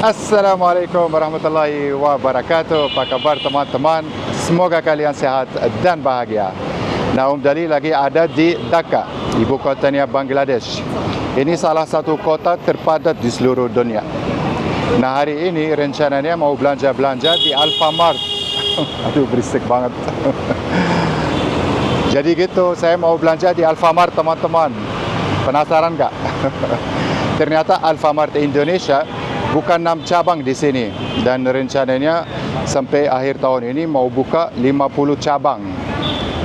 Assalamualaikum warahmatullahi wabarakatuh. Apa kabar teman-teman? Semoga kalian sehat dan bahagia. Nah, Dali lagi ada di Dhaka, ibu kotanya Bangladesh. Ini salah satu kota terpadat di seluruh dunia. Nah, hari ini rencananya mau belanja-belanja di Alfamart. Aduh, berisik banget. Jadi gitu, saya mau belanja di Alfamart, teman-teman. Penasaran nggak? Ternyata Alfamart Indonesia bukan 6 cabang di sini, dan rencananya sampai akhir tahun ini mau buka 50 cabang.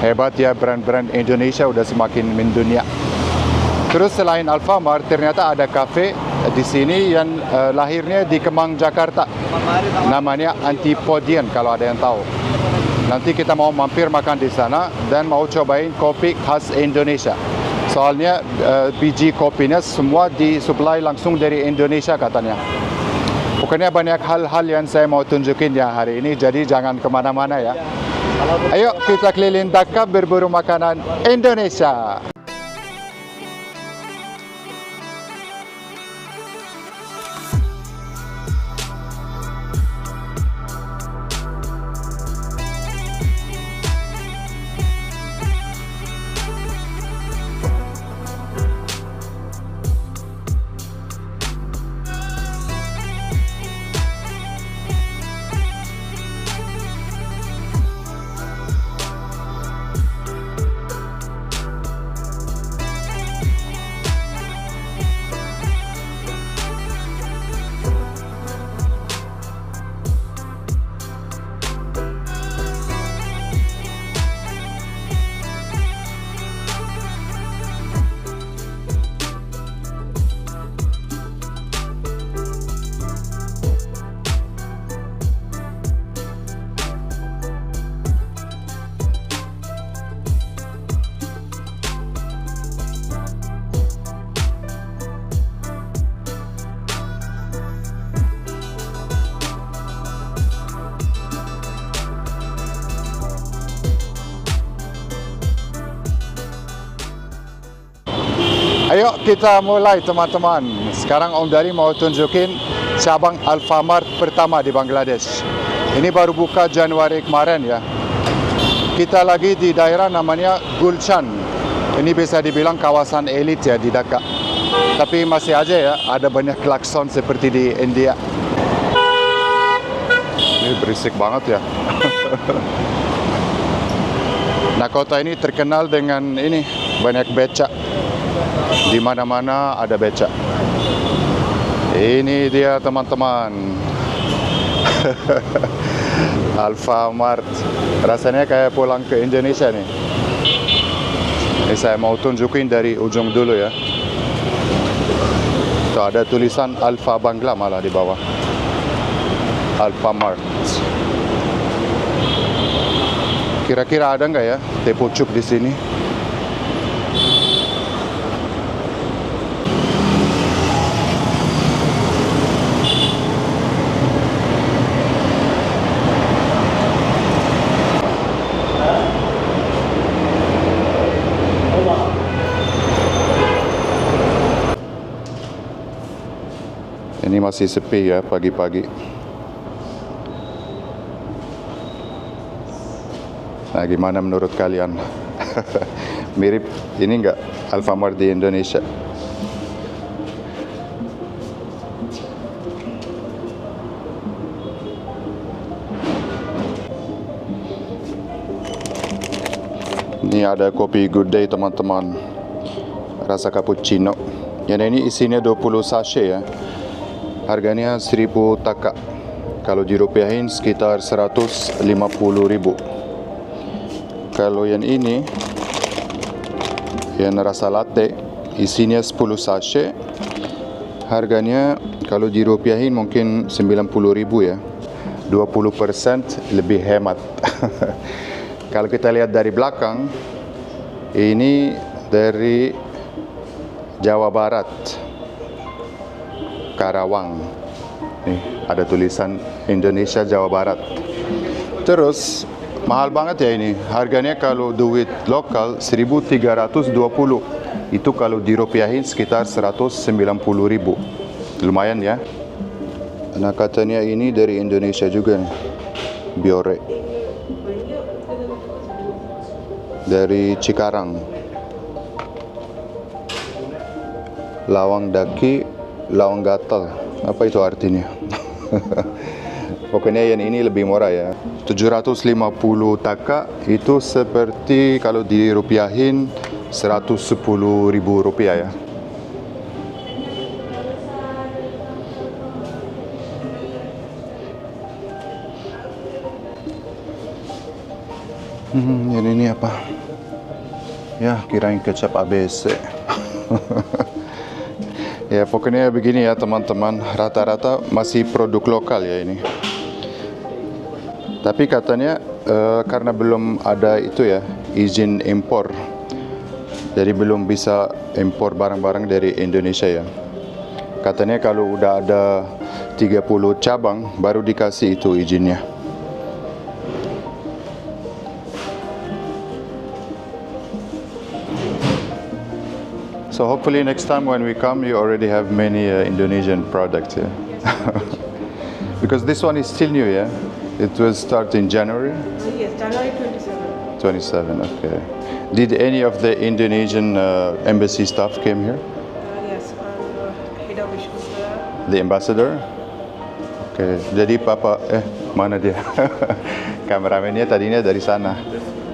Hebat ya, brand-brand Indonesia udah semakin mendunia. Terus selain Alfamart, ternyata ada kafe di sini yang lahirnya di Kemang, Jakarta. Namanya Antipodian kalau ada yang tahu. Nanti kita mau mampir makan di sana dan mau cobain kopi khas Indonesia. Soalnya biji kopinya semua disuplai langsung dari Indonesia katanya. Pokoknya banyak hal-hal yang saya mau tunjukin ya hari ini, jadi jangan kemana-mana ya. Ayo kita keliling Dhaka berburu makanan Indonesia. Ayo kita mulai teman-teman. Sekarang Om Dali mau tunjukin cabang Alfamart pertama di Bangladesh. Ini baru buka Januari kemarin ya. Kita lagi di daerah namanya Gulshan. Ini bisa dibilang kawasan elit ya di Dhaka. Tapi masih aja ya, ada banyak klakson seperti di India. Ini berisik banget ya. Nah, kota ini terkenal dengan ini, banyak becak. Di mana-mana ada becak. Ini dia teman-teman. Alfamart. Rasanya kayak pulang ke Indonesia nih. Ini saya mau tunjukin dari ujung dulu ya. Tuh ada tulisan Alfa Bangla malah di bawah. Alfamart. Kira-kira ada nggak ya teh pucuk di sini? Ini masih sepi ya pagi-pagi. Nah, gimana menurut kalian? Mirip ini enggak Alfamart di Indonesia? Ini ada kopi Good Day teman-teman. Rasa cappuccino. Yang ini isinya 20 sachet ya. Harganya 1000 taka. Kalau dirupiahin sekitar 150.000. Kalau yang ini, yang rasa latte, isinya 10 sachet. Harganya kalau dirupiahin mungkin 90.000 ya. 20% lebih hemat. Kalau kita lihat dari belakang, ini dari Jawa Barat. Karawang. Nih, ada tulisan Indonesia Jawa Barat. Terus mahal banget ya ini. Harganya kalau duit lokal 1.320. Itu kalau dirupiahin sekitar 190.000. Lumayan ya. Nah, katanya ini dari Indonesia juga nih. Biore. Dari Cikarang. Lawang daki, lawang gatal. Apa itu artinya? Pokoknya yang ini lebih murah ya. 750 taka itu seperti kalau dirupiahin 110.000 rupiah ya. Ini apa? Ya, kirain kecap ABC. Ya, pokoknya begini ya teman-teman. Rata-rata masih produk lokal ya ini. Tapi katanya karena belum ada itu ya, izin impor. Jadi belum bisa impor barang-barang dari Indonesia ya. Katanya kalau udah ada 30 cabang baru dikasih itu izinnya. So hopefully next time when we come, you already have many Indonesian products here. Because this one is still new, yeah? It will start in January? Yes, January 27. 27, okay. Did any of the Indonesian embassy staff came here? Yes, head of issues there. The ambassador? Okay. Jadi Papa, mana dia? Kameramennya tadinya dari sana.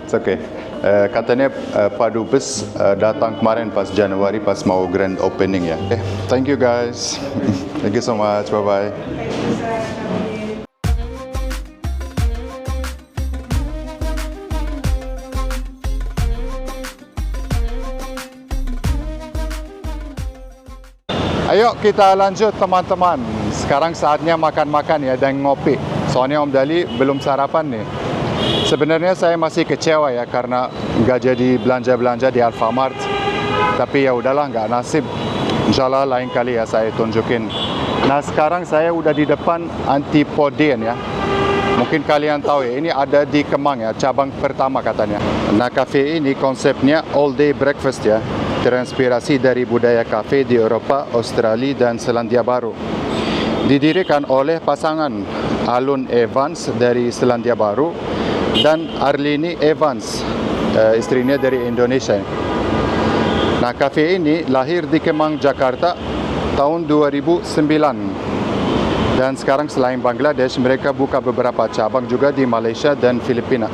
It's okay. Katanya Pak Dubes datang kemarin pas Januari pas mau grand opening ya. Thank you guys. Thank you so much. Bye bye. Ayo kita lanjut teman-teman. Sekarang saatnya makan-makan ya dan ngopi. Soalnya Om Dali belum sarapan nih. Sebenarnya saya masih kecewa ya karena nggak jadi belanja-belanja di Alfamart. Tapi ya udahlah, nggak nasib. Insyaallah lain kali ya saya tunjukin. Nah sekarang saya udah di depan Antipodean ya. Mungkin kalian tahu ya, ini ada di Kemang ya, cabang pertama katanya. Nah cafe ini konsepnya all day breakfast ya. Terinspirasi dari budaya kafe di Eropa, Australia dan Selandia Baru. Didirikan oleh pasangan Alun Evans dari Selandia Baru dan Arlini Evans, istrinya dari Indonesia. Nah, kafe ini lahir di Kemang, Jakarta tahun 2009. Dan sekarang selain Bangladesh, mereka buka beberapa cabang juga di Malaysia dan Filipina.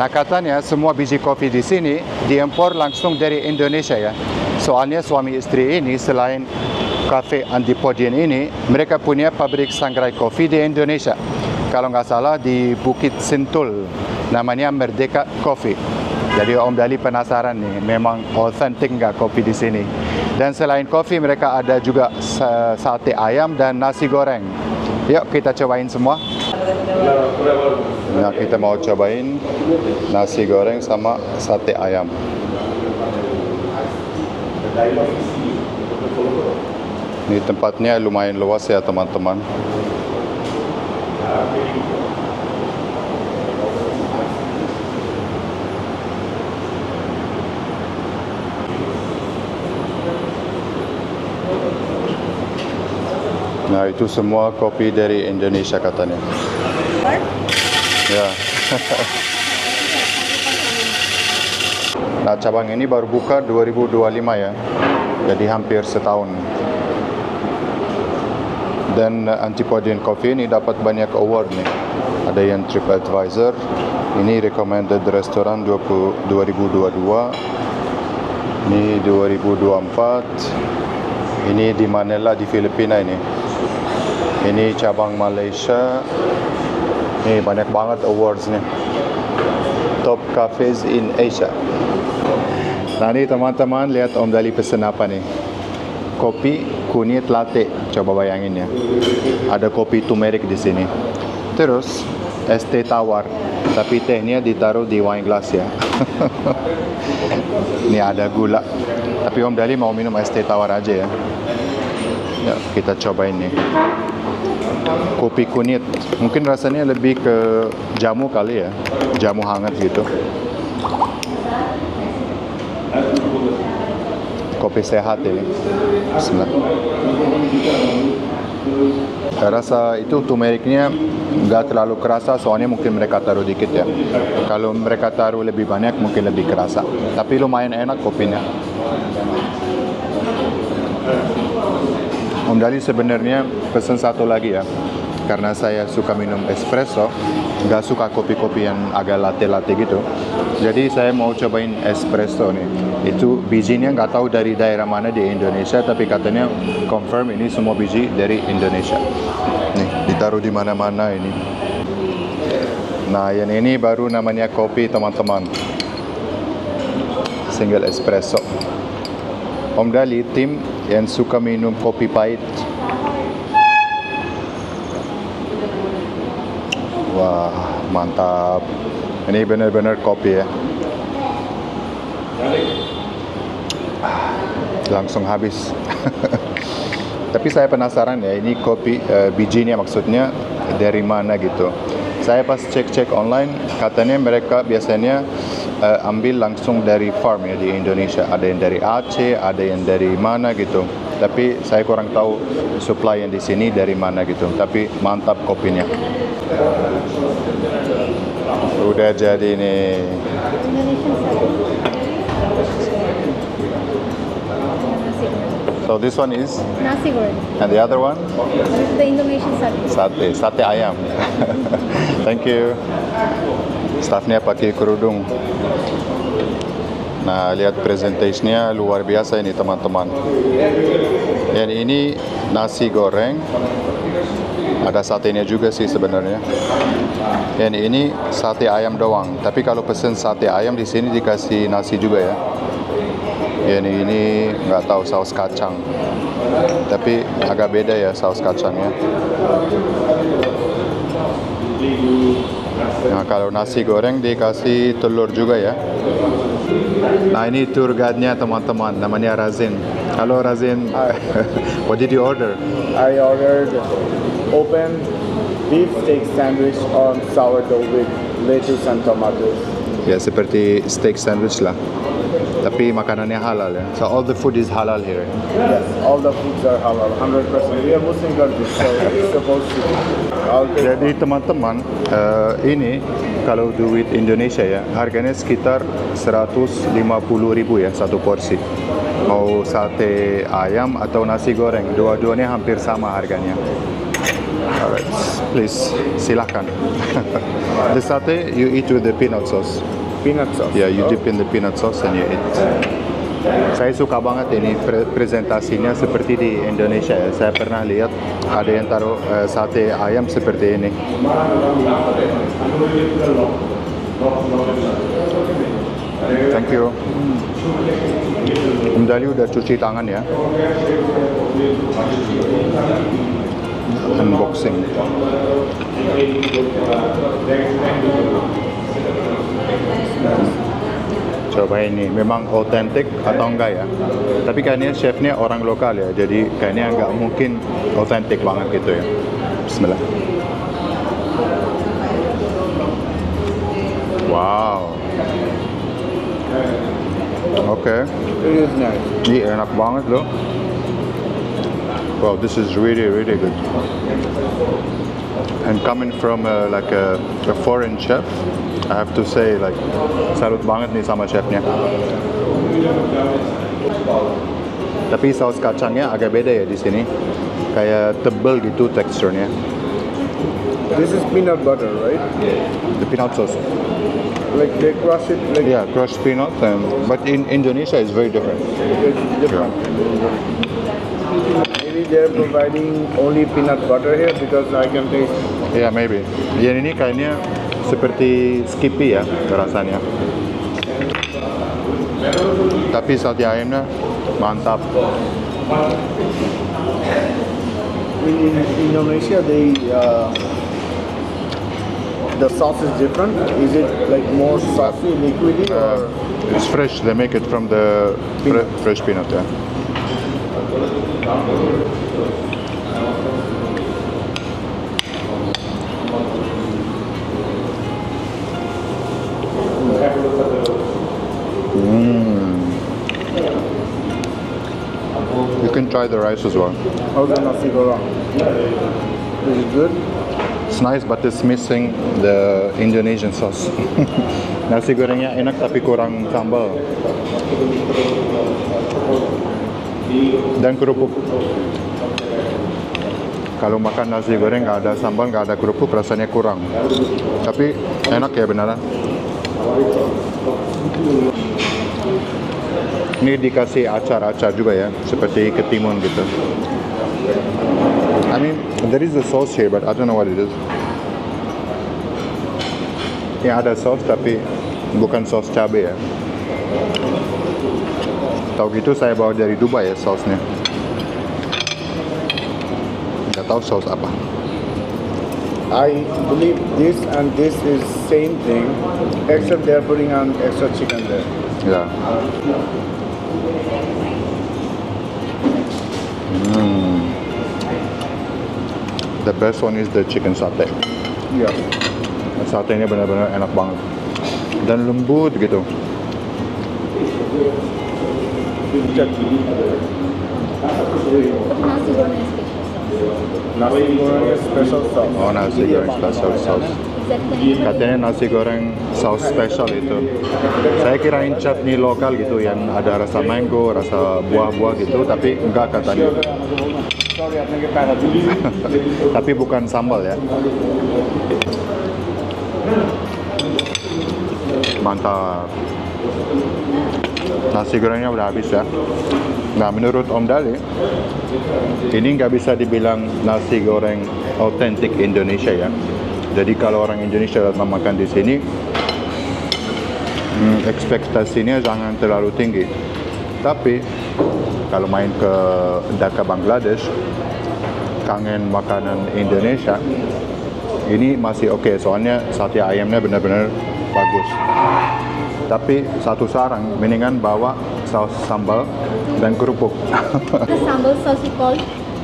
Nah, katanya semua biji kopi di sini diimpor langsung dari Indonesia ya. Soalnya suami istri ini selain kafe Antipodean ini, mereka punya pabrik sangrai kopi di Indonesia. Kalau nggak salah di Bukit Sentul, namanya Merdeka Coffee. Jadi Om Dali penasaran nih, memang authentic nggak kopi di sini. Dan selain kopi mereka ada juga sate ayam dan nasi goreng. Yuk kita cobain semua. Nah kita mau cobain nasi goreng sama sate ayam. Ini tempatnya lumayan luas ya teman-teman. Nah itu semua kopi dari Indonesia katanya. Ya. Nah cabang ini baru buka 2025 ya. Jadi hampir setahun. Dan Antipodean Coffee ini dapat banyak award nih. Ada yang TripAdvisor, ini recommended restoran 2022, ini 2024, ini di Manila di Filipina ini. Ini cabang Malaysia. Ini banyak banget awards nih. Top cafes in Asia. Nah ini teman-teman lihat Om Dali pesen apa nih. Kopi kunyit latte, coba bayangin ya. Ada kopi turmeric di sini. Terus es teh tawar, tapi tehnya ditaruh di wine glass ya. Ini ada gula. Tapi Om Dali mau minum es teh tawar aja ya. Ya, kita cobain nih. Kopi kunyit, mungkin rasanya lebih ke jamu kali ya, jamu hangat gitu. Kopi sehat ini. Bismillah. rasa itu turmericnya nggak terlalu kerasa, soalnya mungkin mereka taruh dikit ya. Kalau mereka taruh lebih banyak mungkin lebih kerasa. Tapi lumayan enak kopinya. Om Dali sebenarnya pesan satu lagi ya, karena saya suka minum espresso, nggak suka kopi-kopi yang agak latte-latte gitu. Jadi saya mau cobain espresso nih. Itu bijinya nggak tahu dari daerah mana di Indonesia, tapi katanya confirm ini semua biji dari Indonesia. Nih, ditaruh di mana-mana ini. Nah, yang ini baru namanya kopi teman-teman. Single espresso. Om Dali tim yang suka minum kopi pahit. Wah, mantap. Ini benar-benar kopi ya. Langsung habis. Tapi saya penasaran ya, ini kopi bijinya maksudnya dari mana gitu. Saya pas cek-cek online, katanya mereka biasanya ambil langsung dari farm ya di Indonesia. Ada yang dari Aceh, ada yang dari mana gitu. Tapi saya kurang tahu supply yang di sini dari mana gitu. Tapi mantap kopinya. Udah jadi nih. So this one is, Nasi goreng. and the other one? This is the Indonesian satay. Sate ayam. Thank you. Staffnya pakai kerudung. Nah, lihat presentationnya luar biasa ini teman-teman. Yang ini nasi goreng. Ada satenya juga sih sebenarnya. Yang ini sate ayam doang. Tapi kalau pesen sate ayam di sini dikasih nasi juga ya. Yang ini nggak tahu saus kacang. Tapi agak beda ya saus kacangnya. Nah, kalau nasi goreng dikasih telur juga ya. Nah, ini tour guide-nya teman-teman, namanya Razin. Halo Razin. What did you order? I ordered open beef steak sandwich on sourdough with lettuce and tomatoes. Ya, seperti steak sandwich lah. Tapi makanannya halal ya. So all the food is halal here. Yes, all the foods are halal, 100%. We are Muslim country, so it's supposed to be. I'll take Jadi teman-teman, ini kalau duit Indonesia ya, harganya sekitar 150.000 ya satu porsi. Mau sate ayam atau nasi goreng, dua-duanya hampir sama harganya. Alright, please silahkan. The satay you eat with the peanut sauce. peanut sauce. Yeah, you dip in the peanut sauce and you eat. Saya suka banget ini presentasinya seperti di Indonesia ya. Saya pernah lihat ada yang taruh sate ayam seperti ini. Thank you. Om Dali udah cuci tangan ya. Unboxing. Coba ini, memang otentik atau enggak ya? Tapi kayaknya chefnya orang lokal ya, jadi kayaknya nggak mungkin otentik banget gitu ya. Bismillah. Wow. Oke. It is nice. Ini enak banget loh. Wow, this is really really good. And coming from like a foreign chef, I have to say like salut banget nih sama chefnya. Tapi saus kacangnya agak beda ya di sini, kayak tebel gitu teksturnya. This is peanut butter, right? The peanut sauce. Like they crush it like Yeah, crushed peanut, but in Indonesia it's very different. it's different. Maybe they're providing only peanut butter here because I can taste. Yeah, maybe. Yang ini kayaknya seperti Skippy ya rasanya. Tapi sate ayamnya mantap. In Indonesia, the sauce is different. Is it like more saucy, liquidy, or It's fresh. They make it from the fresh peanut. Yeah. You can try the rice as well. how's the nasi goreng? good. It's nice but it's missing the Indonesian sauce. Nasi gorengnya enak tapi kurang sambal. Dan kerupuk. Kalau makan nasi goreng nggak ada sambal, nggak ada kerupuk, rasanya kurang. Tapi enak ya beneran. Ini dikasih acar-acar juga ya, seperti ketimun gitu. I mean, there is a sauce here, but I don't know what it is. Ya ada sauce tapi bukan sauce cabai ya. Tahu gitu saya bawa dari Dubai ya sausnya. Nggak tahu saus apa. I believe this and this is same thing, except they're putting on extra chicken there. Ya. The best one is the chicken satay. Yeah. Satenya benar-benar enak banget dan lembut gitu. Nasi goreng special sauce. Nasi goreng special sauce. Oh, nasi goreng special sauce. Exactly. Katanya nasi goreng saus special itu. Saya kirain chutney lokal gitu yang ada rasa mango, rasa buah-buah gitu, tapi enggak katanya. Sorry, I think it's Tapi bukan sambal ya. Mantap. Nasi gorengnya udah habis ya. Nah, menurut Om Dali, ini nggak bisa dibilang nasi goreng autentik Indonesia ya. Jadi kalau orang Indonesia datang makan di sini, ekspektasinya jangan terlalu tinggi. Tapi kalau main ke Dhaka, Bangladesh, kangen makanan Indonesia, ini masih oke. Soalnya sate ayamnya benar-benar bagus. Tapi satu saran, mendingan bawa saus sambal dan kerupuk. The sambal sauce we call.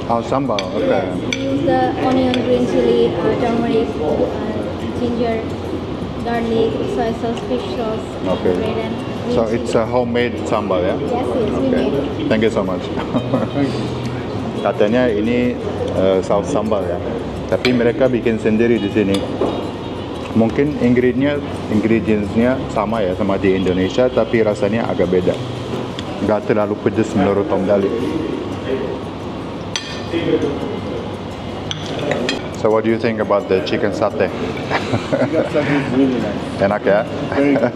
Oh, sambal, oke. Yes, we use the onion, green chili, turmeric, ginger, garlic, soy sauce, fish sauce, Okay. red and green So chili. it's a homemade sambal ya? Yes, we Okay. made. Thank you so much. Katanya ini saus sambal ya. Tapi mereka bikin sendiri di sini. Mungkin ingredientsnya sama ya sama di Indonesia, tapi rasanya agak beda. Nggak terlalu pedas menurut Om Dali. So what do you think about the chicken satay? Chicken satay is really nice. Enak ya? Very good.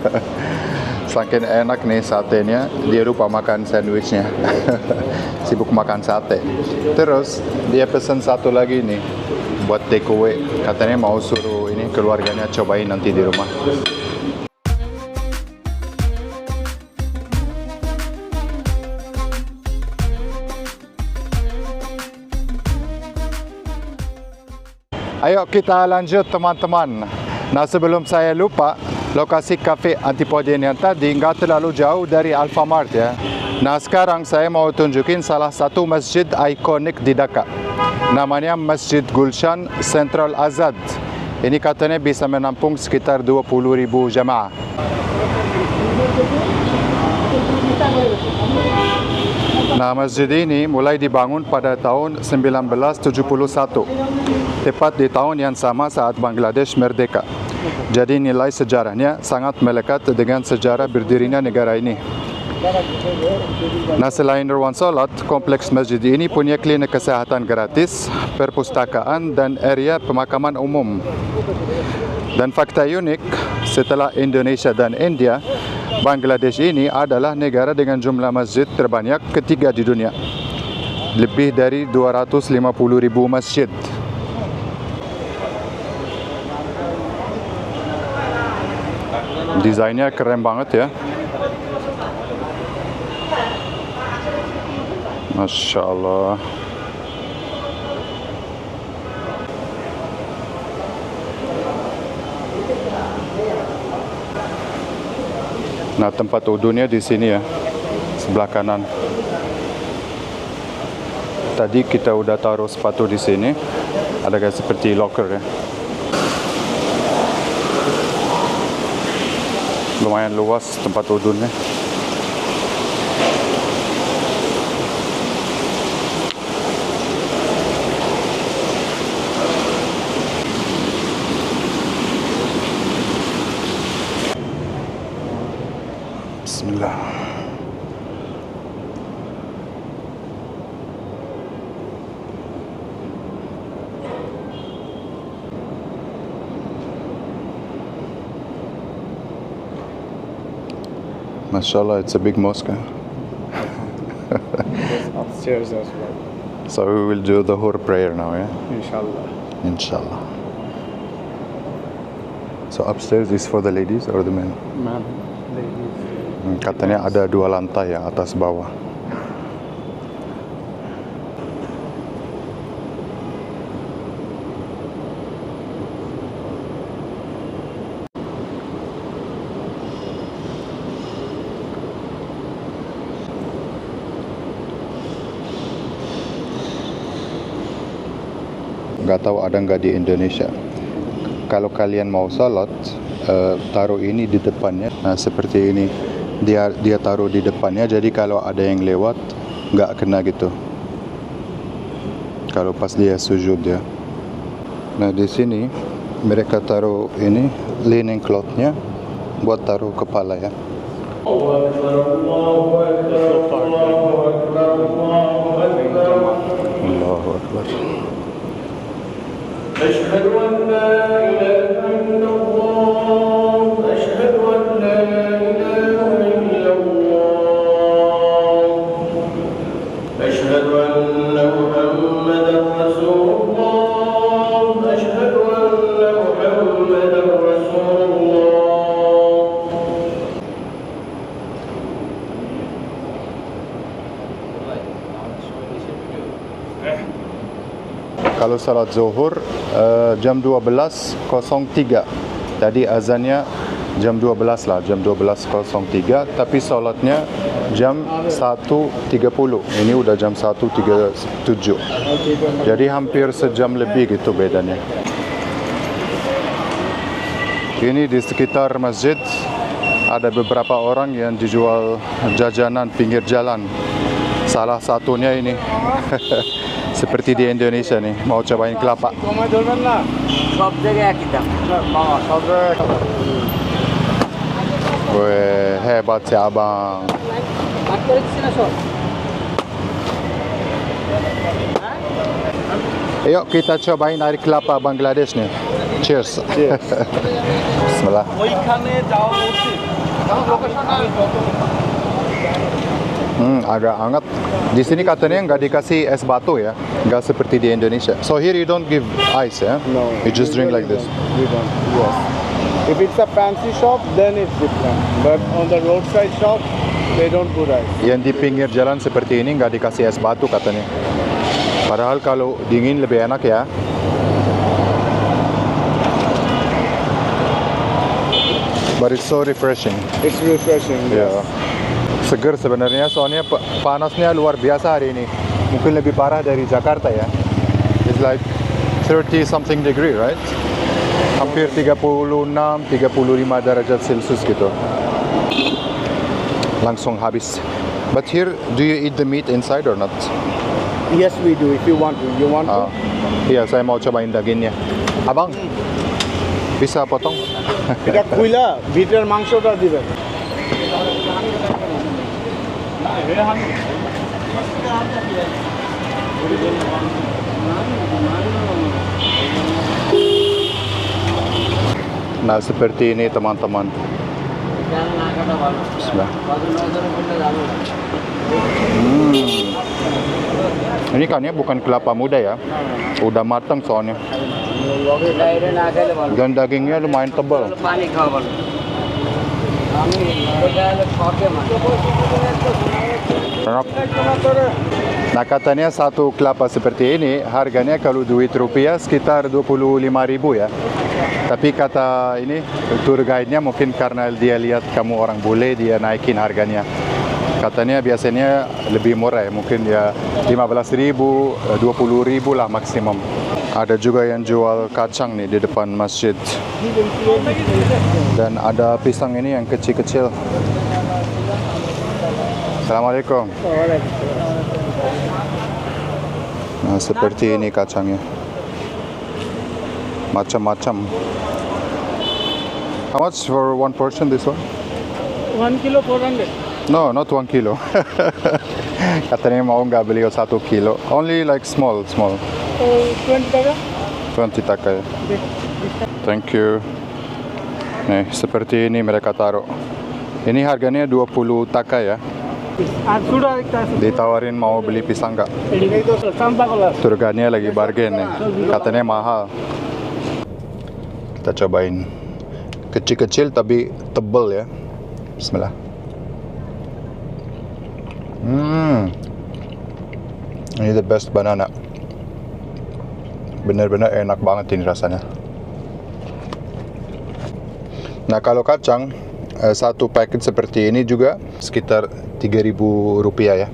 Saking enak nih satenya, dia lupa makan sandwichnya. Sibuk makan sate. Terus dia pesan satu lagi nih buat takeaway. Katanya mau suruh ini keluarganya cobain nanti di rumah. Ayo kita lanjut teman-teman. Nah sebelum saya lupa, lokasi kafe Antipodean yang tadi nggak terlalu jauh dari Alfamart ya. Nah sekarang saya mau tunjukin salah satu masjid ikonik di Dhaka. Namanya Masjid Gulshan Central Azad. Ini katanya bisa menampung sekitar 20.000 jamaah. Nah, masjid ini mulai dibangun pada tahun 1971, tepat di tahun yang sama saat Bangladesh merdeka. Jadi nilai sejarahnya sangat melekat dengan sejarah berdirinya negara ini. Nah, selain ruang salat, kompleks masjid ini punya klinik kesehatan gratis, perpustakaan, dan area pemakaman umum. Dan fakta unik, setelah Indonesia dan India, Bangladesh ini adalah negara dengan jumlah masjid terbanyak ketiga di dunia. Lebih dari 250.000 masjid. Desainnya keren banget ya. Masya Allah. Nah, tempat wudhunya di sini ya, sebelah kanan. Tadi kita udah taruh sepatu di sini, ada kayak seperti locker ya. Lumayan luas tempat wudhunya. Bismillah. Mashallah, it's a big mosque. Upstairs as well. So we will do the Hur prayer now, yeah? Inshallah. Inshallah. So upstairs is for the ladies or the men? Man, ladies. Katanya ada 2 lantai ya, atas bawah. Nggak tahu ada nggak di Indonesia. Kalau kalian mau salat, taruh ini di depannya. Nah, seperti ini. Dia taruh di depannya, jadi kalau ada yang lewat nggak kena gitu. Kalau pas dia sujud ya. Nah, di sini mereka taruh ini linen cloth-nya buat taruh kepala ya. Allahu Akbar. أشهد أن لا إله إلا الله أشهد أن لا إله إلا الله أشهد أن محمدا رسول الله أشهد أن محمدا رسول الله Kalau salat zuhur jam 12.03. Tadi azannya jam 12 lah, jam 12.03, tapi salatnya jam 1.30. Ini udah jam 1.37. Jadi hampir sejam lebih gitu bedanya. Ini di sekitar masjid ada beberapa orang yang dijual jajanan pinggir jalan. Salah satunya ini. Seperti di Indonesia nih, mau cobain kelapa. Weh, hebat si abang. Yuk kita cobain air kelapa Bangladesh nih. Cheers. Bismillah. Agak hangat. Di sini katanya nggak dikasih es batu ya, nggak seperti di Indonesia. So here you don't give ice ya? No. You just drink like this. We don't. Yes. If it's a fancy shop, then it's different. But on the roadside shop, they don't put ice. Yang di pinggir jalan seperti ini nggak dikasih es batu katanya. Padahal kalau dingin lebih enak ya. But it's so refreshing. It's refreshing. Ya. Seger sebenarnya, soalnya panasnya luar biasa hari ini. Mungkin lebih parah dari Jakarta ya. It's like 30 something degree, right? Hampir 36, 35 derajat Celcius gitu. Langsung habis. But here, do you eat the meat inside or not? Yes, we do. If you want to. You want to? Iya, saya mau cobain dagingnya. Abang, bisa potong? এটা খুইলা বিটের মাংসটা দিবেন Nah, seperti ini teman-teman. Bismillah. Ini kan ya bukan kelapa muda ya. Udah matang soalnya. Dan dagingnya lumayan tebal. Enak. Nah, katanya satu kelapa seperti ini harganya kalau duit rupiah sekitar 25.000 ya. Tapi kata ini tour guide-nya mungkin karena dia lihat kamu orang bule, dia naikin harganya. Katanya biasanya lebih murah ya, mungkin ya 15.000, 20.000 lah maksimum. Ada juga yang jual kacang nih di depan masjid. Dan ada pisang ini yang kecil-kecil. Assalamualaikum. Nah, seperti ini kacangnya. Macam-macam. How much for one portion this one? 1 kilo 400. No, not 1 kilo. Katanya mau nggak beli 1 kilo. Only like small. Oh, 20 taka. 20 taka ya. Thank you. Nih, seperti ini mereka taruh. Ini harganya 20 taka ya. Sudah kita Ditawarin mau beli pisang nggak? itu sampah kelas. Turgannya lagi bargain nih. Katanya mahal. Kita cobain. Kecil-kecil tapi tebel ya. Bismillah. Ini the best banana. Benar-benar enak banget ini rasanya. Nah kalau kacang, satu paket seperti ini juga sekitar 3.000 rupiah ya.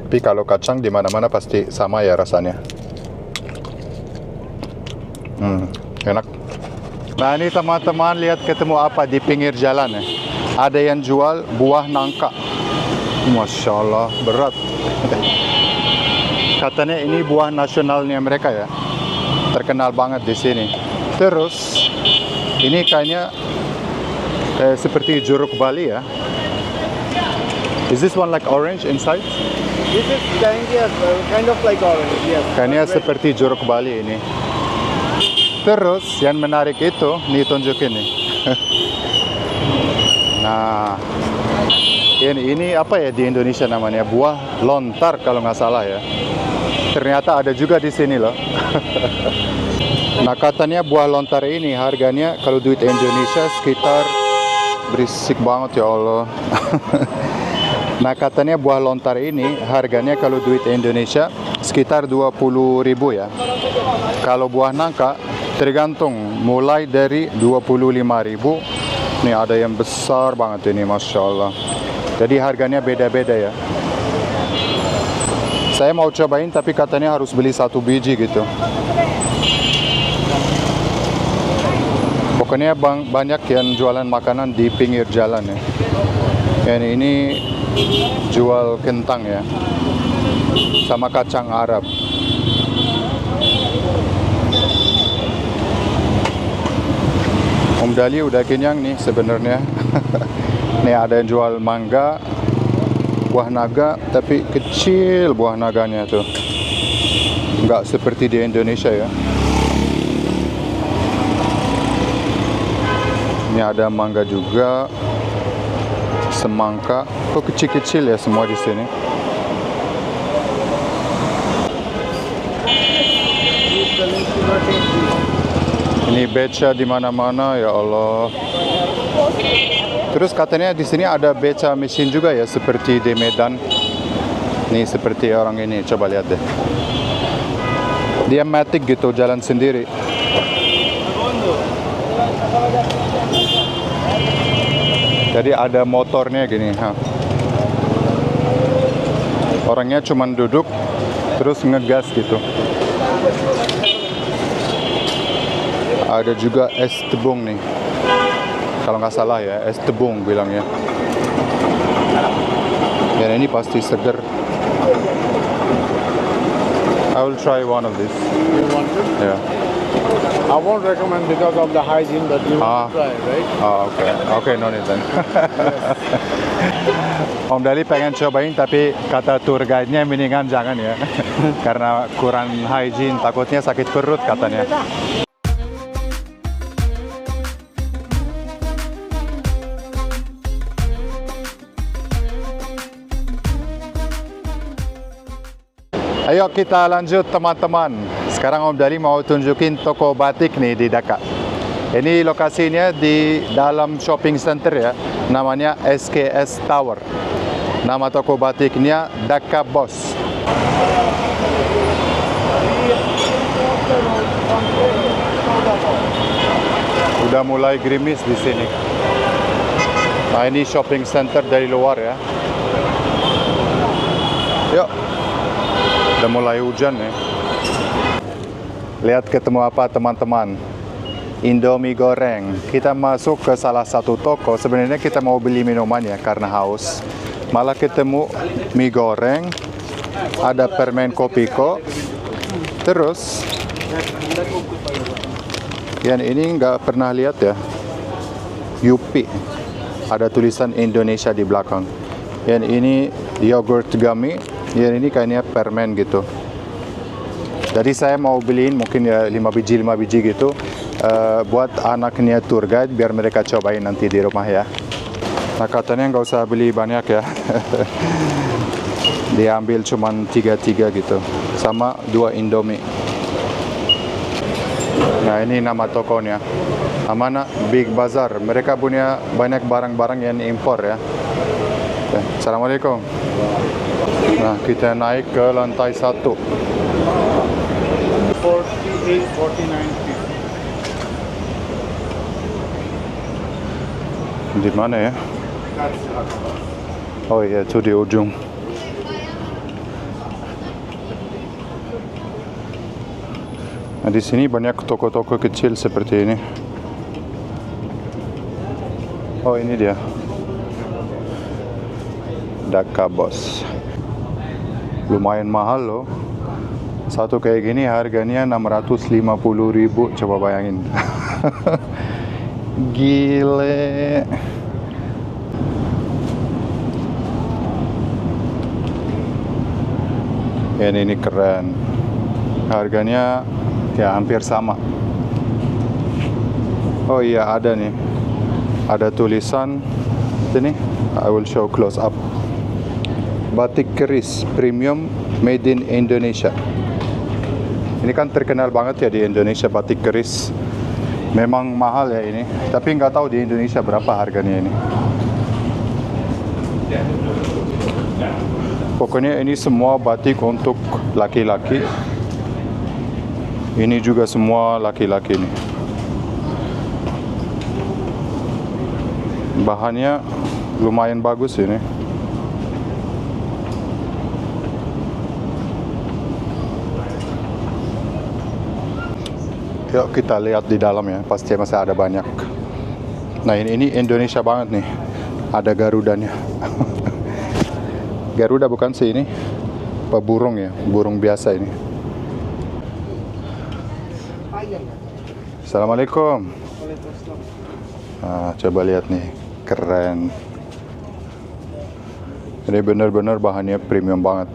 Tapi kalau kacang di mana-mana pasti sama ya rasanya. Enak. Nah ini teman-teman lihat ketemu apa di pinggir jalan ya. Ada yang jual buah nangka. Masya Allah berat. Katanya ini buah nasionalnya mereka ya. Terkenal banget di sini. Terus ini kayaknya seperti jeruk Bali ya. Is this one like orange inside? This is kind of like orange, yes. Kayaknya seperti jeruk Bali ini. Terus yang menarik itu, nih tunjukin nih. Nah, ini apa ya di Indonesia namanya? Buah lontar kalau nggak salah ya. Ternyata ada juga di sini loh. Nah katanya buah lontar ini harganya kalau duit Indonesia sekitar, berisik banget ya Allah. Nah katanya buah lontar ini harganya kalau duit Indonesia sekitar 20.000 ya. Kalau buah nangka tergantung mulai dari 25.000. Nih ada yang besar banget ini, Masya Allah. Jadi harganya beda-beda ya. Saya mau cobain tapi katanya harus beli 1 biji gitu. Pokoknya banyak yang jualan makanan di pinggir jalan ya. Dan ini jual kentang ya. Sama kacang Arab. Om Dali udah kenyang nih sebenarnya. Nih ada yang jual mangga, buah naga, tapi kecil buah naganya tuh. Nggak seperti di Indonesia ya. Ini ada mangga juga, semangka. Kok kecil-kecil ya semua di sini. Ini beca di mana-mana ya Allah. Terus katanya di sini ada beca mesin juga ya seperti di Medan. Nih seperti orang ini, coba lihat deh. Dia matic gitu, jalan sendiri. Jadi ada motornya gini. Orangnya cuma duduk terus ngegas gitu. Ada juga es tebung nih. Kalau nggak salah ya, es tebung bilangnya. Dan ini pasti seger. I will try one of these. You want to? Yeah. I won't recommend because of the hygiene, but you want to try, right? Oh, okay. Okay, no need then. Om Dali pengen cobain tapi kata tour guide-nya mendingan jangan ya. Karena kurang hygiene, takutnya sakit perut katanya. Ayo kita lanjut teman-teman. Sekarang Om Dali mau tunjukin toko batik nih di Dhaka. Ini lokasinya di dalam shopping center ya. Namanya SKS Tower. Nama toko batiknya Dhaka Boss. Udah mulai gerimis di sini. Nah ini shopping center dari luar ya. Yuk. Udah mulai hujan nih. Lihat ketemu apa teman-teman? Indomie goreng. Kita masuk ke salah satu toko. Sebenarnya kita mau beli minuman ya karena haus. Malah ketemu mie goreng. Ada permen kopiko. Terus Yang ini nggak pernah lihat ya. Yupi. Ada tulisan Indonesia di belakang. Yang ini yogurt gummy. Yang ini kayaknya permen gitu. Jadi saya mau beliin mungkin ya 5 biji gitu. Buat anaknya tour guide biar mereka cobain nanti di rumah ya. Nah katanya nggak usah beli banyak ya. Dia ambil cuman 3 gitu. Sama 2 Indomie. Nah ini nama tokonya. Namanya Big Bazaar. Mereka punya banyak barang-barang yang impor ya. Oke, Assalamualaikum. Nah kita naik ke lantai 1. 48, 49. Di mana ya? Oh iya, itu di ujung. Nah, di sini banyak toko-toko kecil seperti ini. Oh, ini dia. Dhaka Boss. Lumayan mahal loh. Satu kayak gini harganya 650.000, coba bayangin. Gile. Ini keren. Harganya ya hampir sama. Oh iya ada nih. Ada tulisan ini. I will show close up. Batik keris premium made in Indonesia. Ini kan terkenal banget ya di Indonesia batik keris. Memang mahal ya ini. Tapi nggak tahu di Indonesia berapa harganya ini. Pokoknya ini semua batik untuk laki-laki. Ini juga semua laki-laki nih. Bahannya lumayan bagus ini. Yuk kita lihat di dalam ya, pasti masih ada banyak. Nah ini Indonesia banget nih. Ada Garudanya. Garuda bukan sih ini? Apa burung ya? Burung biasa ini. Assalamualaikum. Nah, coba lihat nih, keren. Ini benar-benar bahannya premium banget.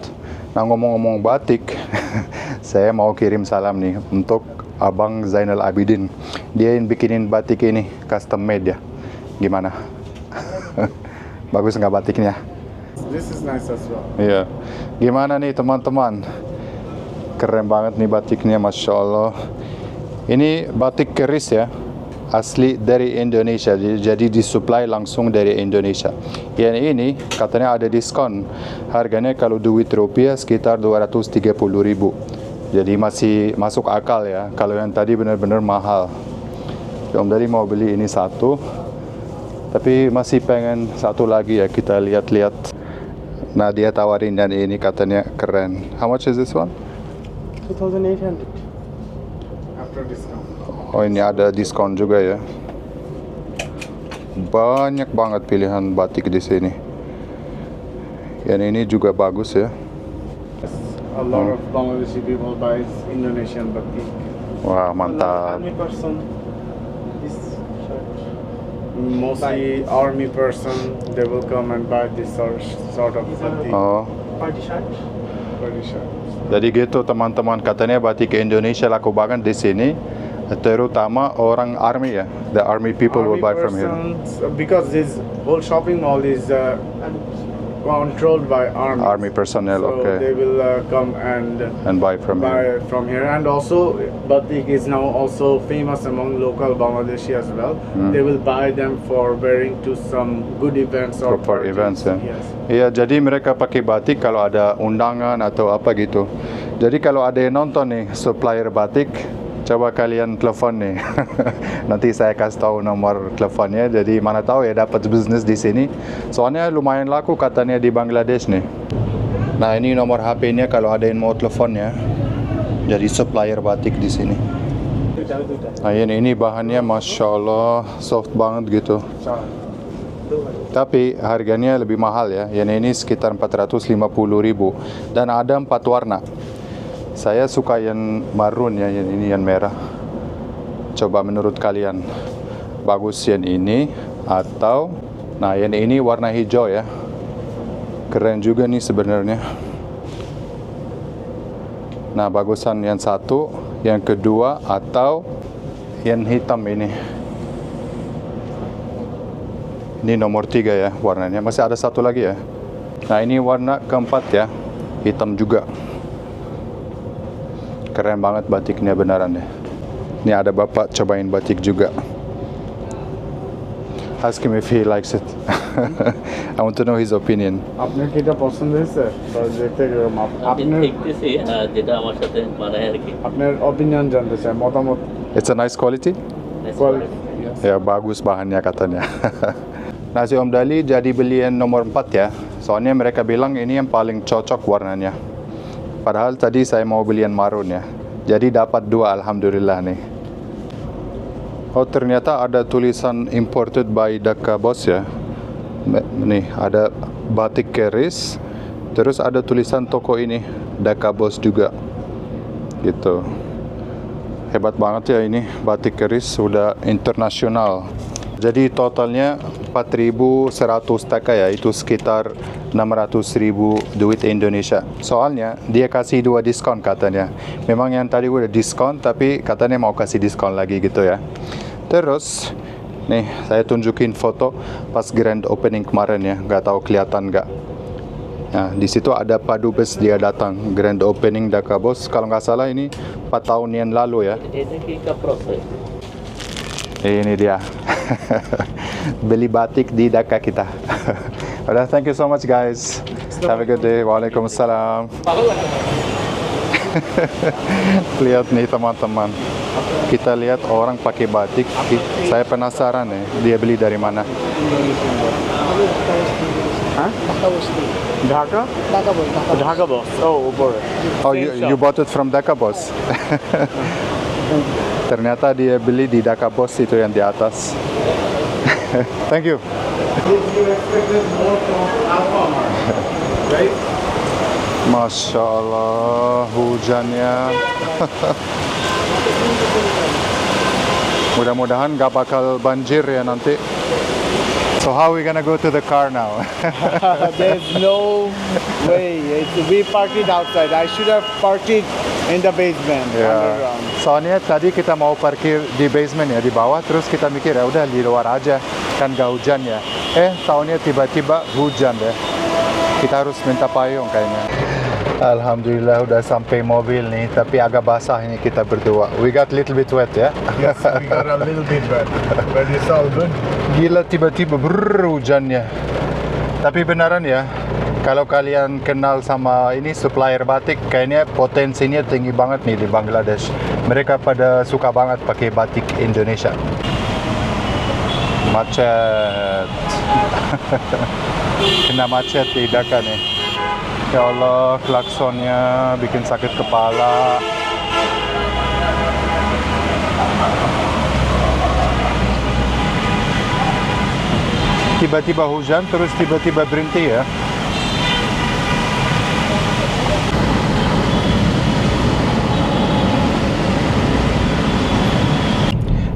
Nah ngomong-ngomong batik, saya mau kirim salam nih untuk Abang Zainal Abidin. Dia yang bikinin batik ini, custom made ya. Gimana? Bagus nggak batiknya? This is nice as well. Iya. Gimana nih teman-teman? Keren banget nih batiknya, Masya Allah. Ini batik keris ya, asli dari Indonesia, jadi disuplai langsung dari Indonesia. Yang ini katanya ada diskon, harganya kalau duit rupiah sekitar 230.000. Jadi masih masuk akal ya, kalau yang tadi benar-benar mahal. Om tadi mau beli ini satu, tapi masih pengen satu lagi ya, kita lihat-lihat. Nah dia tawarin dan ini katanya keren. How much is this one? 2,800. After discount. Oh ini ada diskon juga ya. Banyak banget pilihan batik di sini. Yang ini juga bagus ya. A lot of Bangladeshi people buy Indonesian batik. Wah mantap. Army person. This shirt. Mostly army person, they will come and buy this sort of batik. Oh, Party shirt. Pretty sure. jadi gitu teman-teman, katanya batik Indonesia laku banget di sini, terutama orang army ya. The army people will buy from here. Because this whole shopping mall is controlled by army. Army personnel, So okay. they will come and And buy from here. buy from here. And also, batik is now also famous among local Bangladeshi as well. They will buy them for wearing to some good events or For parties. events ya. Yes. Iya, jadi mereka pakai batik kalau ada undangan atau apa gitu. Jadi kalau ada yang nonton nih supplier batik, coba kalian telepon nih. Nanti saya kasih tahu nomor teleponnya. Jadi mana tahu ya dapat bisnis di sini. Soalnya lumayan laku katanya di Bangladesh nih. Nah ini nomor HP-nya kalau ada yang mau telepon ya. Jadi supplier batik di sini. Nah ini bahannya Masya Allah soft banget gitu. Tapi harganya lebih mahal ya. Yang ini sekitar 450.000 dan ada 4 warna. Saya suka yang marun ya, yang ini yang merah. Coba menurut kalian, bagus yang ini atau nah yang ini warna hijau ya. Keren juga nih sebenarnya. Nah, bagusan yang satu, yang kedua atau yang hitam ini. Ini nomor 3 ya warnanya. Masih ada satu lagi ya. Nah, ini warna keempat ya. Hitam juga. Keren banget batiknya beneran deh. Ini ada bapak cobain batik juga. Ask him if he likes it. I want to know his opinion. আপনার কি এটা পছন্দ হয়েছে বা দেখতে কিরকম আমি আপনার দেখতেছি যেটা আমার সাথে মানায় আর কি আপনার অপিনিয়ন জানতে চাই মতামত It's a nice quality? quality yes. Ya, bagus bahannya katanya. Nah, si Om Dali jadi beli yang nomor 4 ya. Soalnya mereka bilang ini yang paling cocok warnanya. Padahal tadi saya mau beli yang marun ya. Jadi dapat 2 alhamdulillah nih. Oh, ternyata ada tulisan imported by Dhaka Boss ya. Nih, ada batik keris. Terus ada tulisan toko ini, Dhaka Boss juga. Gitu. Hebat banget ya ini, batik keris sudah internasional. Jadi totalnya 4.100 taka ya, itu sekitar 600.000 duit Indonesia. Soalnya dia kasih 2 diskon katanya. Memang yang tadi udah diskon, tapi katanya mau kasih diskon lagi gitu ya. Terus nih saya tunjukin foto pas grand opening kemarin ya, nggak tahu kelihatan nggak. Nah, di situ ada Padubes dia datang grand opening Dhaka Boss. Kalau nggak salah ini 4 tahun yang lalu ya. এটা কি কাপড় আছে Ini dia. Beli batik di Dhaka kita. Udah, thank you so much guys. Have a good day. Waalaikumsalam. Lihat nih teman-teman. Kita lihat orang pakai batik. Saya penasaran nih, dia beli dari mana? হ্যাঁ ঢাকা ঢাকা বস ও উপরে Oh, you bought it from Dhaka Boss. Ternyata dia beli di Dhaka Boss itu yang di atas. Thank you. you expected more from Alfamart right Masya Allah, hujannya. Mudah-mudahan gak bakal banjir ya nanti. So how are we gonna go to the car now? there's no way we parked it outside I should have parked it in the basement Ya. underground Soalnya tadi kita mau parkir di basement ya, di bawah, terus kita mikir ya udah di luar aja, kan gak hujan ya. Tahunnya tiba-tiba hujan deh. Kita harus minta payung kayaknya. Alhamdulillah udah sampai mobil nih, tapi agak basah ini kita berdua. We got little bit wet ya. yes we got a little bit wet but it's all good Gila tiba-tiba hujannya. Tapi beneran ya, kalau kalian kenal sama ini supplier batik, kayaknya potensinya tinggi banget nih di Bangladesh. Mereka pada suka banget pakai batik Indonesia. Macet. Kena macet di Dhaka nih. Ya Allah, klaksonnya bikin sakit kepala. Tiba-tiba hujan, terus tiba-tiba berhenti ya.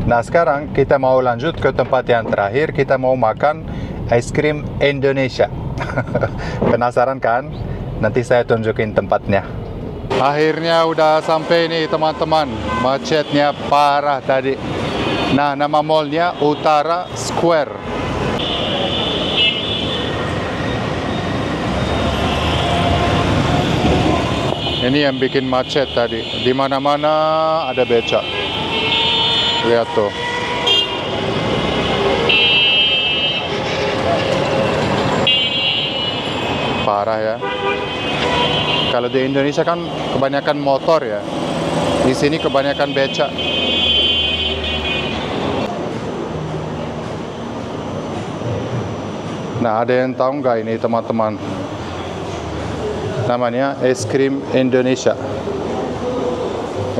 Nah, sekarang kita mau lanjut ke tempat yang terakhir. Kita mau makan es krim Indonesia. Penasaran kan? Nanti saya tunjukin tempatnya. Akhirnya udah sampai nih teman-teman. Macetnya parah tadi. Nah, nama mallnya Utara Square. Ini yang bikin macet tadi. Di mana-mana ada becak. Lihat tuh. Parah ya. Kalau di Indonesia kan kebanyakan motor ya. Di sini kebanyakan becak. Nah, ada yang tahu nggak ini teman-teman? Namanya es krim Indonesia.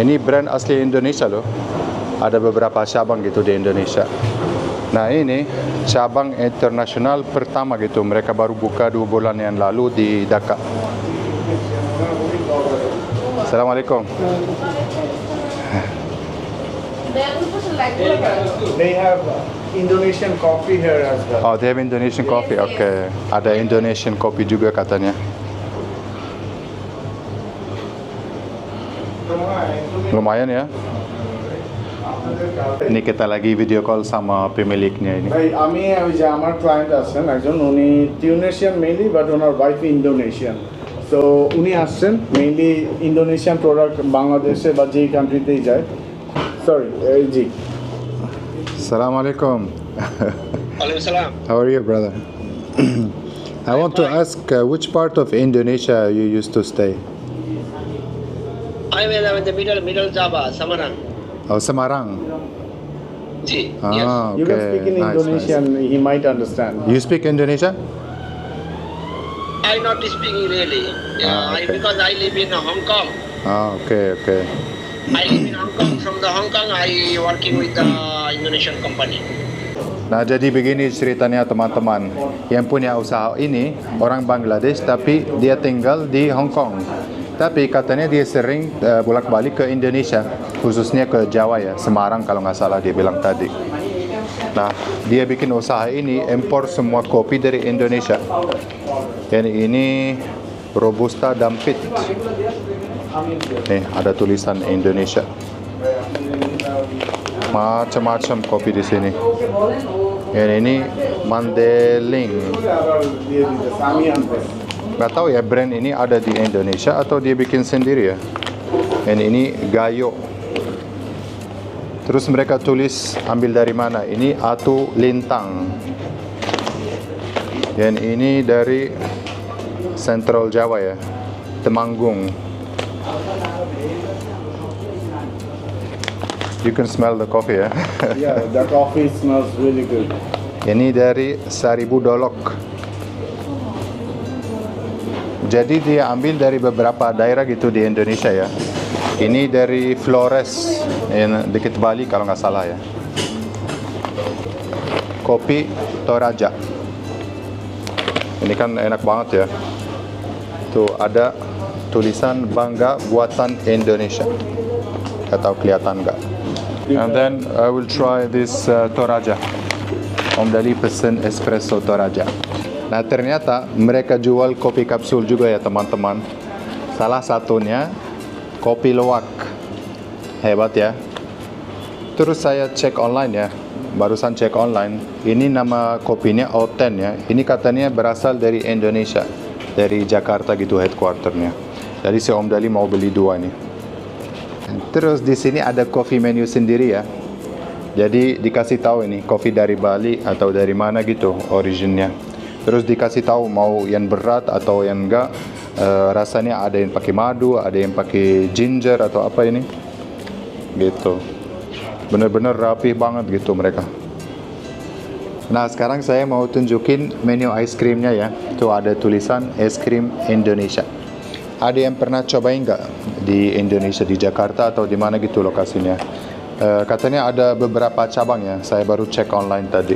Ini brand asli Indonesia loh. Ada beberapa cabang gitu di Indonesia. Nah, ini cabang internasional pertama gitu. Mereka baru buka 2 bulan yang lalu di Dhaka. Assalamualaikum. They have Indonesian coffee here as well. Oh, they have Indonesian coffee. Okay. Ada Indonesian coffee juga katanya. Lumayan ya. Ini kita lagi video call sama pemiliknya ini. ভাই আমি ওই যে আমার ক্লায়েন্ট আছেন একজন উনি টিউনেশিয়ান mainly but owner wife Indonesian so উনি আসছেন মেইনলি ইন্দোনেশিয়ান প্রোডাক্ট বাংলাদেশে বা যেই কান্ট্রিতেই যায় সরি জি Assalamualaikum. Waalaikumsalam. How are you, brother? I want to ask which part of Indonesia you used to stay? I'm in the middle Java, Samarang. Oh, Semarang. Ji, Ah, yes. okay. You can speak in Nice, Indonesian, he might understand. nice. You speak Indonesia? I'm not speaking really. Okay. Because I live in Hong Kong. Ah, okay, okay. I live in Hong Kong. From the Hong Kong, I working with the Indonesian company. Nah, jadi begini ceritanya teman-teman. Yang punya usaha ini orang Bangladesh tapi dia tinggal di Hong Kong. Tapi katanya dia sering bolak-balik ke Indonesia, khususnya ke Jawa ya, Semarang kalau nggak salah dia bilang tadi. Nah, dia bikin usaha ini impor semua kopi dari Indonesia. Dan ini Robusta Dampit. Nih, ada tulisan Indonesia. Macam-macam kopi di sini. Dan ini Mandeling. Nggak tahu ya brand ini ada di Indonesia atau dia bikin sendiri ya. Dan ini Gayo. Terus mereka tulis ambil dari mana? Ini Atu Lintang. Dan ini dari Central Jawa ya, Temanggung. You can smell the coffee ya. Yeah, the coffee smells really good. Ini dari Seribu Dolok. Jadi dia ambil dari beberapa daerah gitu di Indonesia ya. Ini dari Flores, yang dekat Bali kalau nggak salah ya. Kopi Toraja. Ini kan enak banget ya. Tuh ada tulisan Bangga Buatan Indonesia. Nggak tahu kelihatan nggak. And then I will try this Toraja. Om Dali pesen espresso Toraja. Nah ternyata mereka jual kopi kapsul juga ya teman-teman. Salah satunya kopi luwak. Hebat ya. Terus saya cek online ya. Barusan cek online. Ini nama kopinya Oten ya. Ini katanya berasal dari Indonesia. Dari Jakarta gitu headquarternya. Jadi si Om Dali mau beli dua nih. Terus di sini ada coffee menu sendiri ya. Jadi dikasih tahu ini kopi dari Bali atau dari mana gitu originnya. Terus dikasih tahu mau yang berat atau yang enggak. Rasanya ada yang pakai madu, ada yang pakai ginger atau apa ini. Gitu. Bener-bener rapih banget gitu mereka. Nah sekarang saya mau tunjukin menu ice creamnya ya. Tuh ada tulisan es krim Indonesia. Ada yang pernah cobain nggak di Indonesia, di Jakarta atau di mana gitu lokasinya? Katanya ada beberapa cabang ya. Saya baru cek online tadi.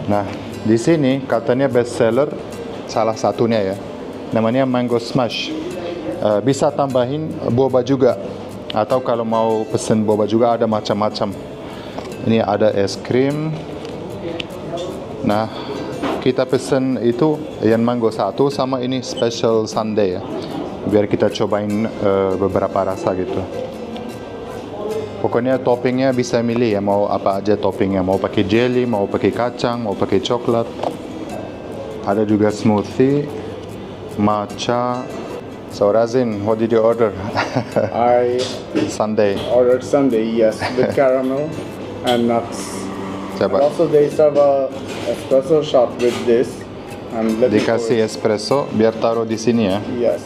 Nah di sini katanya best seller salah satunya ya. Namanya Mango Smash. Bisa tambahin boba juga. Atau kalau mau pesen boba juga ada macam-macam. Ini ada es krim. Nah, kita pesen itu yang mango satu sama ini special sundae ya. Biar kita cobain beberapa rasa gitu. Pokoknya toppingnya bisa milih ya, mau apa aja toppingnya. Mau pakai jelly, mau pakai kacang, mau pakai coklat. Ada juga smoothie, matcha. So Razin, what did you order? I Sundae. ordered sundae, yes, with caramel and nuts. And Coba. also they serve a espresso shot with this. And let me pour Dikasih it. espresso biar taruh di sini ya. Yes.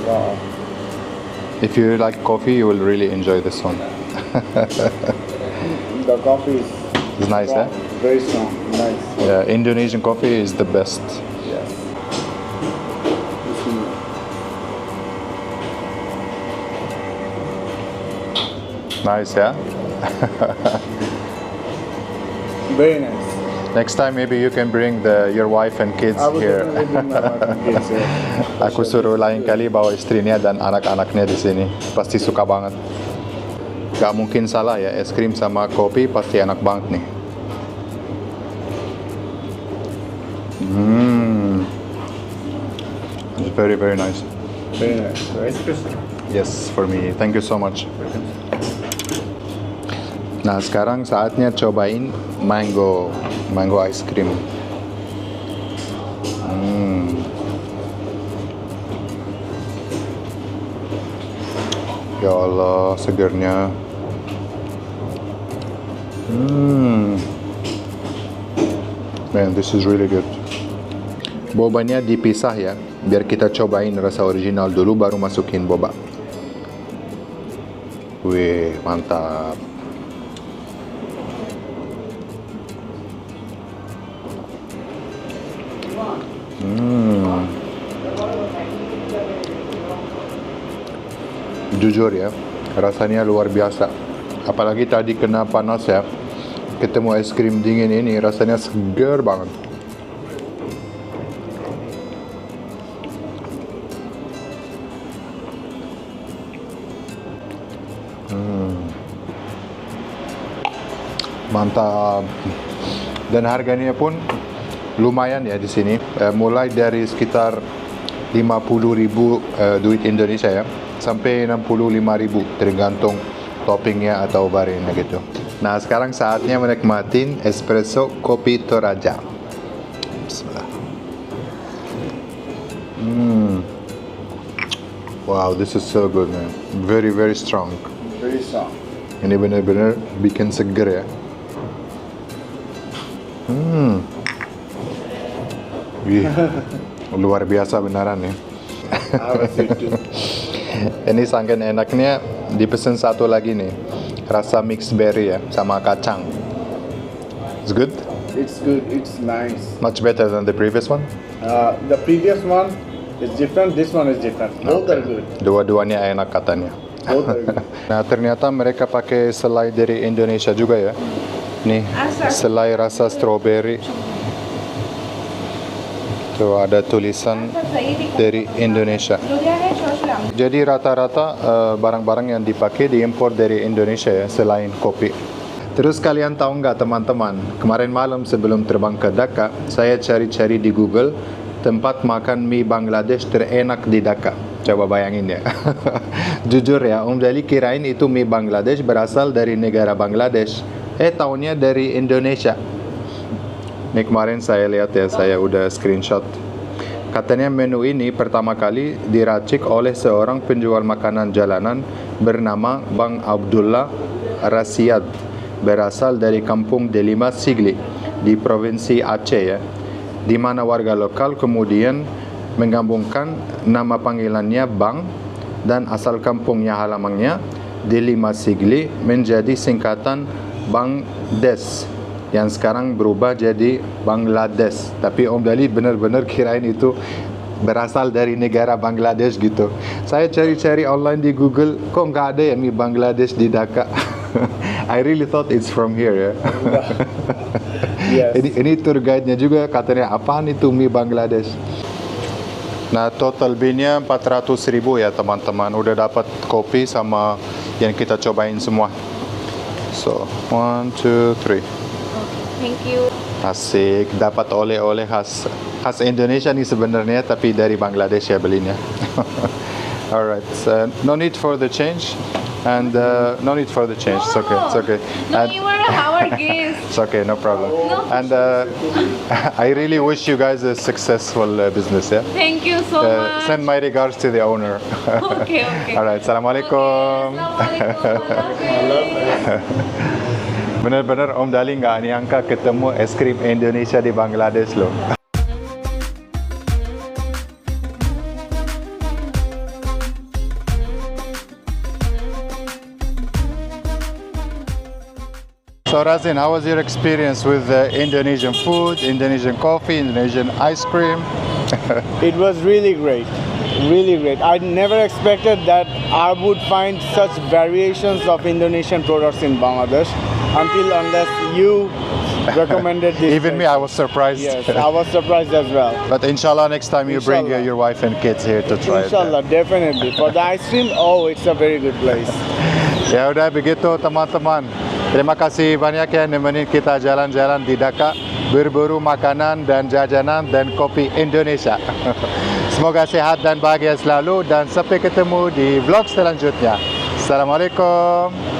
Wow. If you like coffee, you will really enjoy this one. The coffee is It's nice, strong, eh? very strong, nice. Yeah, Indonesian coffee is the best. Yes. Nice ya. Very nice. Next time maybe you can bring your wife and kids I will here. definitely bring my wife and kids here. Aku suruh lain kali bawa istrinya dan anak-anaknya di sini. Pasti suka banget. Gak mungkin salah ya, es krim sama kopi pasti enak banget nih. It's very very nice. Very nice, right? Yes, for me. Thank you so much. Nah, sekarang saatnya cobain mango ice cream. Ya Allah, segernya. Man, this is really good. Bobanya dipisah ya, biar kita cobain rasa original dulu baru masukin boba. Wih, mantap. Jujur ya, rasanya luar biasa. Apalagi tadi kena panas ya, ketemu es krim dingin ini rasanya segar banget. Mantap. Dan harganya pun lumayan ya di sini. Mulai dari sekitar 50.000 duit Indonesia ya, sampai 65.000 tergantung toppingnya atau barangnya gitu. Nah, sekarang saatnya menikmatin espresso kopi Toraja. Bismillah. Wow, this is so good man. Very very strong. Very strong. Ini benar-benar bikin seger ya. Wih, luar biasa beneran ya. Ini saking enaknya dipesan satu lagi nih, rasa mixed berry ya sama kacang. It's good? It's good, it's nice. Much better than the previous one? The previous one is different, this one is different. Both are good. Dua-duanya enak katanya. Both are good. Nah, ternyata mereka pakai selai dari Indonesia juga ya. Nih, selai rasa strawberry. Tuh ada tulisan dari Indonesia. Jadi rata-rata barang-barang yang dipakai diimpor dari Indonesia ya, selain kopi. Terus kalian tahu nggak teman-teman, kemarin malam sebelum terbang ke Dhaka, saya cari-cari di Google tempat makan mie Bangladesh terenak di Dhaka. Coba bayangin ya. Jujur ya, Om Dali kirain itu mie Bangladesh berasal dari negara Bangladesh. Taunya dari Indonesia. Ini kemarin saya lihat ya, saya udah screenshot. Katanya menu ini pertama kali diracik oleh seorang penjual makanan jalanan bernama Bang Abdullah Rasyad, berasal dari kampung Delima Sigli di provinsi Aceh ya, di mana warga lokal kemudian menggabungkan nama panggilannya Bang dan asal kampungnya halamannya Delima Sigli menjadi singkatan Bang Des, yang sekarang berubah jadi Bangladesh. Tapi Om Dali benar-benar kirain itu berasal dari negara Bangladesh gitu. Saya cari-cari online di Google, kok nggak ada ya mie Bangladesh di Dhaka. I really thought it's from here ya. Yes. Ini tour guide-nya juga katanya apaan itu mie Bangladesh. Nah, total bill-nya 400.000 ya teman-teman. Udah dapat kopi sama yang kita cobain semua. So, 1, 2, 3. Thank you. Asik, dapat oleh-oleh khas Indonesia nih sebenarnya, tapi dari Bangladesh ya belinya. Alright, so no need for the change, and no need for the change. It's okay, it's okay. No, And you are our guest. it's okay, no problem. No. And I really wish you guys a successful business. Yeah. Thank you so much. Send my regards to the owner. Okay, okay. Alright, assalamualaikum. Benar-benar Om Dali nggak nyangka ketemu es krim Indonesia di Bangladesh loh. So Razin, how was your experience with Indonesian food, Indonesian coffee, Indonesian ice cream? It was really great. Really great. I never expected that I would find such variations of Indonesian products in Bangladesh unless you recommended this. Even me, I was surprised. Yes, I was surprised as well. But inshallah, next time you bring Inshallah. your wife and kids here to try it. Inshallah, definitely. For the ice cream, oh, it's a very good place. Ya udah begitu teman-teman. Terima kasih banyak ya nemenin kita jalan-jalan di Dhaka, berburu makanan dan jajanan dan kopi Indonesia. Semoga sehat dan bahagia selalu dan sampai ketemu di vlog selanjutnya. Assalamualaikum.